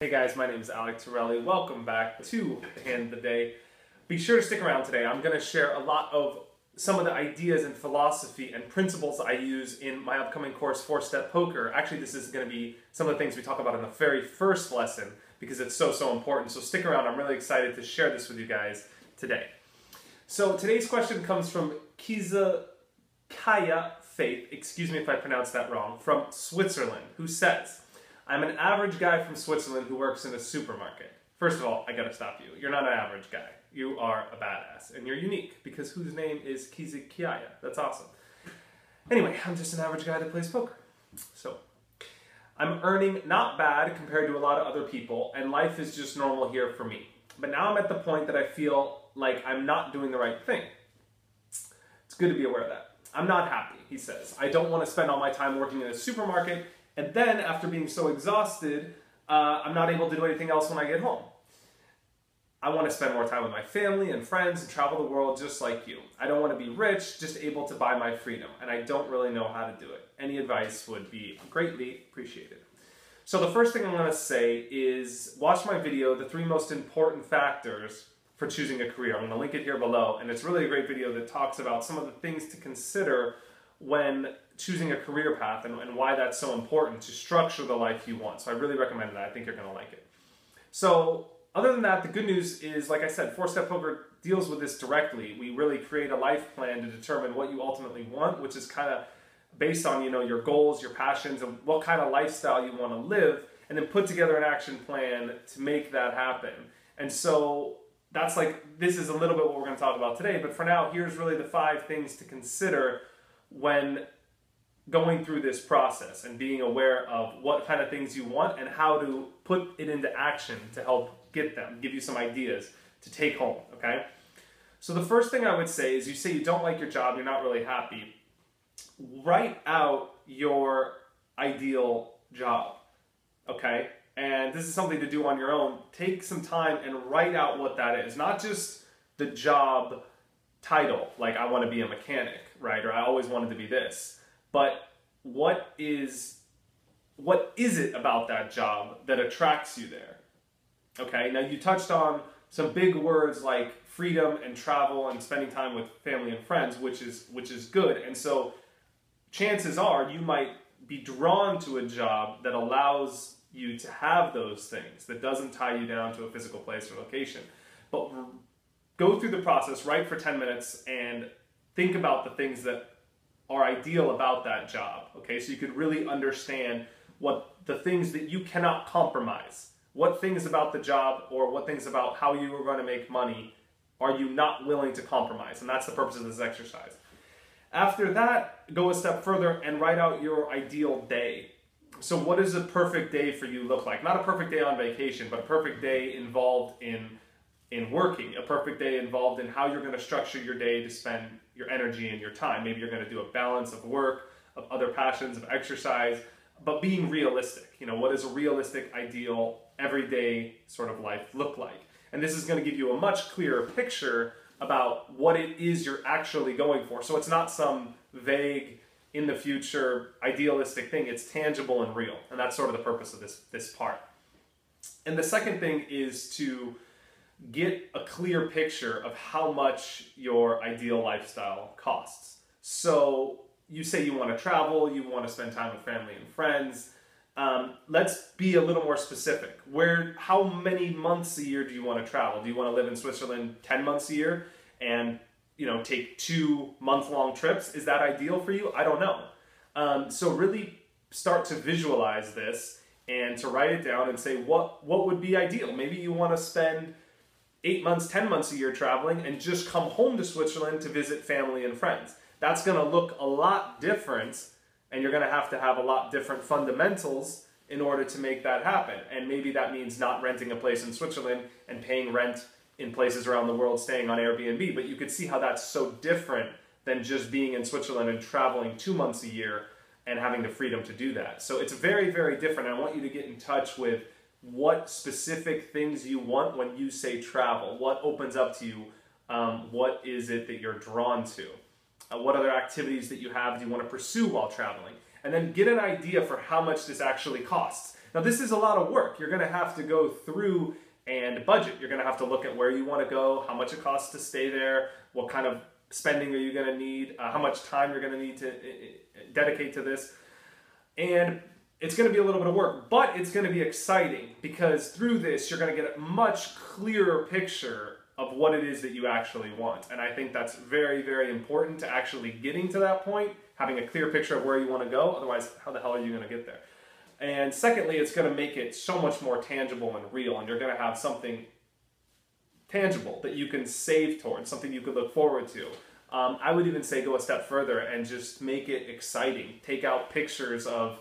Hey guys, my name is Alec Torelli. Welcome back to the Hand of the Day. Be sure to stick around today. I'm going to share a lot of some of the ideas and philosophy and principles I use in my upcoming course, 4-Step Poker. Actually, this is going to be some of the things we talk about in the very first lesson because it's so important. So stick around. I'm really excited to share this with you guys today. So today's question comes from Kaya Faith, excuse me if I pronounced that wrong, from Switzerland, who says, I'm an average guy from Switzerland who works in a supermarket. First of all, I gotta stop you. You're not an average guy. You are a badass, and you're unique, because whose name is Kiaya. That's awesome. Anyway, I'm just an average guy that plays poker. So, I'm earning not bad compared to a lot of other people, and life is just normal here for me. But now I'm at the point that I feel like I'm not doing the right thing. It's good to be aware of that. I'm not happy, he says. I don't want to spend all my time working in a supermarket, and then, after being so exhausted, I'm not able to do anything else when I get home. I want to spend more time with my family and friends and travel the world just like you. I don't want to be rich, just able to buy my freedom, and I don't really know how to do it. Any advice would be greatly appreciated. So the first thing I'm going to say is watch my video, The 3 Most Important Factors for Choosing a Career. I'm going to link it here below, and it's really a great video that talks about some of the things to consider when choosing a career path and why that's so important to structure the life you want. So I really recommend that. I think you're going to like it. So other than that, the good news is, like I said, 4-Step Poker deals with this directly. We really create a life plan to determine what you ultimately want, which is kind of based on, your goals, your passions, and what kind of lifestyle you want to live, and then put together an action plan to make that happen. And so that's this is a little bit what we're going to talk about today, but for now, here's really the 5 things to consider when going through this process and being aware of what kind of things you want and how to put it into action to help get them, give you some ideas to take home, okay? So the first thing I would say is, you say you don't like your job, you're not really happy. Write out your ideal job, okay? And this is something to do on your own. Take some time and write out what that is. Not just the job title, like I want to be a mechanic, right? Or I always wanted to be this. But what is it about that job that attracts you there? Okay, now you touched on some big words like freedom and travel and spending time with family and friends, which is good. And so chances are you might be drawn to a job that allows you to have those things, that doesn't tie you down to a physical place or location. But go through the process, write for 10 minutes, and think about the things that are ideal about that job, okay? So you could really understand what the things that you cannot compromise. What things about the job or what things about how you are going to make money are you not willing to compromise? And that's the purpose of this exercise. After that, go a step further and write out your ideal day. So what does a perfect day for you look like? Not a perfect day on vacation, but a perfect day involved in working, a perfect day involved in how you're going to structure your day to spend your energy and your time. Maybe you're going to do a balance of work, of other passions, of exercise, but being realistic. What does a realistic, ideal, everyday sort of life look like? And this is going to give you a much clearer picture about what it is you're actually going for. So it's not some vague, in the future, idealistic thing. It's tangible and real. And that's sort of the purpose of this part. And the second thing is to get a clear picture of how much your ideal lifestyle costs. So you say you want to travel, you want to spend time with family and friends. Let's be a little more specific. How many months a year do you want to travel? Do you want to live in Switzerland 10 months a year and take 2 month-long trips? Is that ideal for you? I don't know. So really start to visualize this and to write it down and say what would be ideal. Maybe you want to spend 8 months, 10 months a year traveling and just come home to Switzerland to visit family and friends. That's going to look a lot different, and you're going to have a lot different fundamentals in order to make that happen. And maybe that means not renting a place in Switzerland and paying rent in places around the world, staying on Airbnb. But you could see how that's so different than just being in Switzerland and traveling 2 months a year and having the freedom to do that. So it's very, very different. I want you to get in touch with what specific things you want when you say travel. What opens up to you? What is it that you're drawn to? What other activities that you have do you want to pursue while traveling? And then get an idea for how much this actually costs. Now, this is a lot of work. You're going to have to go through and budget. You're going to have to look at where you want to go, how much it costs to stay there, what kind of spending are you going to need, how much time you're going to need to dedicate to this. And it's going to be a little bit of work, but it's going to be exciting because through this, you're going to get a much clearer picture of what it is that you actually want. And I think that's very, very important to actually getting to that point, having a clear picture of where you want to go. Otherwise, how the hell are you going to get there? And secondly, it's going to make it so much more tangible and real, and you're going to have something tangible that you can save towards, something you could look forward to. I would even say go a step further and just make it exciting. Take out pictures of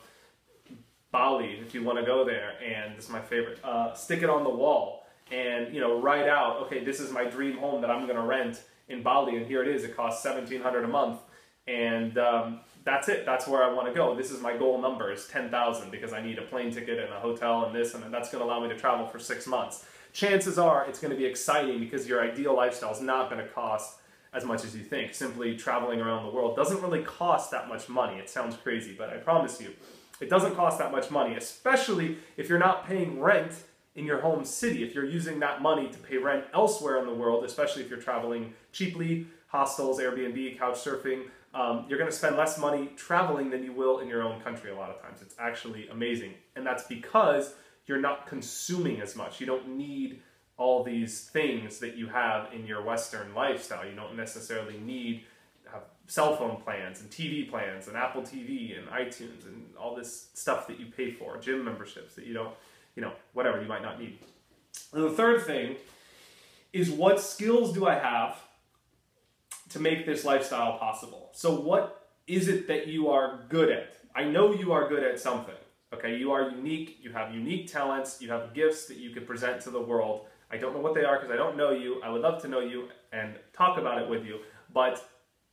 Bali if you want to go there, and this is my favorite. Stick it on the wall and write out, okay, this is my dream home that I'm going to rent in Bali, and here it is. It costs $1,700 a month, and that's it. That's where I want to go. This is my goal number is 10,000 because I need a plane ticket and a hotel and this, and that's going to allow me to travel for 6 months. Chances are it's going to be exciting because your ideal lifestyle is not going to cost as much as you think. Simply traveling around the world doesn't really cost that much money. It sounds crazy, but I promise you, it doesn't cost that much money, especially if you're not paying rent in your home city. If you're using that money to pay rent elsewhere in the world, especially if you're traveling cheaply, hostels, Airbnb, couch surfing, you're going to spend less money traveling than you will in your own country a lot of times. It's actually amazing. And that's because you're not consuming as much. You don't need all these things that you have in your Western lifestyle. You don't necessarily need cell phone plans and TV plans and Apple TV and iTunes and all this stuff that you pay for, gym memberships that you don't, whatever you might not need. And the third thing is, what skills do I have to make this lifestyle possible? So what is it that you are good at? I know you are good at something, okay? You are unique, you have unique talents, you have gifts that you could present to the world. I don't know what they are because I don't know you. I would love to know you and talk about it with you, but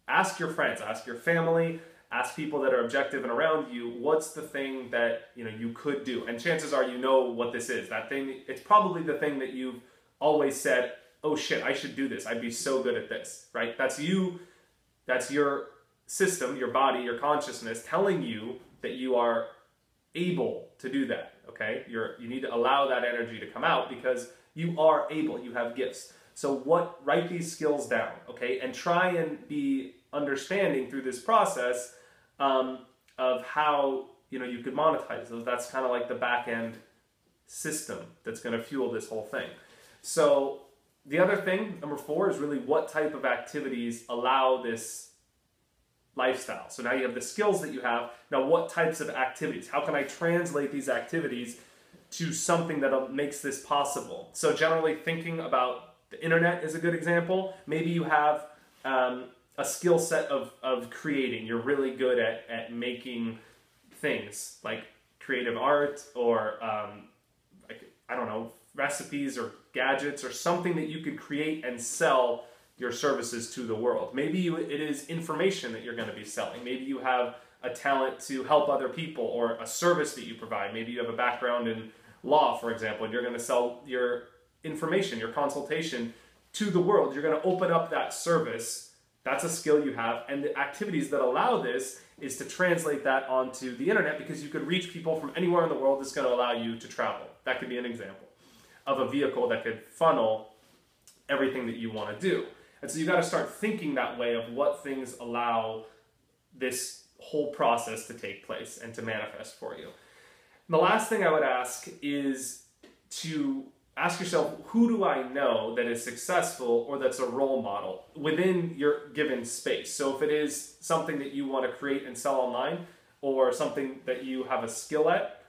ask your friends, ask your family, ask people that are objective and around you, what's the thing that you could do? And chances are you know what this is. That thing, it's probably the thing that you've always said, oh shit, I should do this. I'd be so good at this, right? That's you, that's your system, your body, your consciousness telling you that you are able to do that, okay? You need to allow that energy to come out because you are able, you have gifts. So write these skills down, okay? And try and be understanding through this process of how you could monetize those. That's kind of like the back end system that's going to fuel this whole thing. So the other thing, number 4, is really what type of activities allow this lifestyle. So now you have the skills that you have. Now what types of activities? How can I translate these activities to something that makes this possible? So generally thinking about the internet is a good example. Maybe you have a skill set of creating. You're really good at making things like creative art or recipes or gadgets or something that you could create and sell your services to the world. Maybe it is information that you're going to be selling. Maybe you have a talent to help other people or a service that you provide. Maybe you have a background in law, for example, and you're going to sell your information, your consultation to the world. You're going to open up that service. That's a skill you have. And the activities that allow this is to translate that onto the internet, because you could reach people from anywhere in the world. That's going to allow you to travel. That could be an example of a vehicle that could funnel everything that you want to do. And so you got to start thinking that way of what things allow this whole process to take place and to manifest for you. And the last thing I would ask is to ask yourself, who do I know that is successful or that's a role model within your given space? So if it is something that you want to create and sell online, or something that you have a skill at,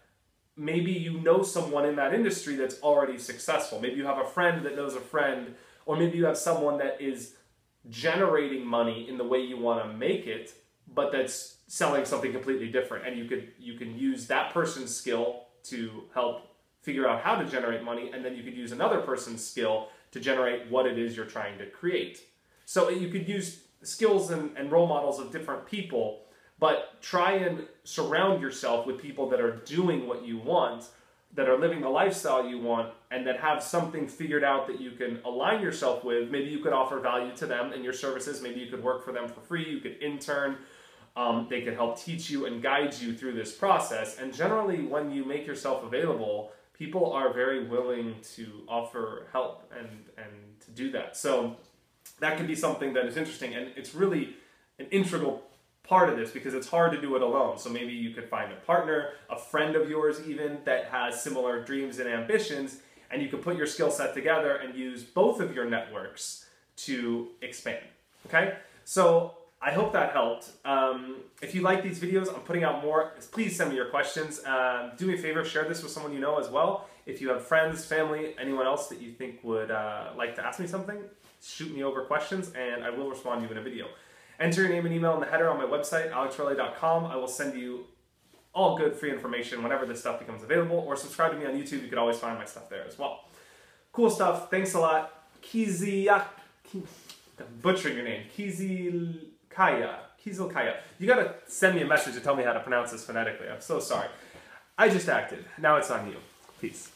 maybe you know someone in that industry that's already successful. Maybe you have a friend that knows a friend, or maybe you have someone that is generating money in the way you want to make it, but that's selling something completely different. And you can use that person's skill to help figure out how to generate money, and then you could use another person's skill to generate what it is you're trying to create. So you could use skills and role models of different people, but try and surround yourself with people that are doing what you want, that are living the lifestyle you want, and that have something figured out that you can align yourself with. Maybe you could offer value to them and your services. Maybe you could work for them for free. You could intern. They can help teach you and guide you through this process. And generally, when you make yourself available, people are very willing to offer help and to do that. So that can be something that is interesting, and it's really an integral part of this because it's hard to do it alone. So maybe you could find a partner, a friend of yours even, that has similar dreams and ambitions, and you can put your skill set together and use both of your networks to expand. Okay? So I hope that helped. If you like these videos, I'm putting out more. Please send me your questions. Do me a favor, share this with someone you know as well. If you have friends, family, anyone else that you think would like to ask me something, shoot me over questions and I will respond to you in a video. Enter your name and email in the header on my website, alectorelli.com. I will send you all good free information whenever this stuff becomes available, or subscribe to me on YouTube. You can always find my stuff there as well. Cool stuff. Thanks a lot. I'm butchering your name. Kizilkaya. You gotta send me a message to tell me how to pronounce this phonetically. I'm so sorry. I just acted. Now it's on you. Peace.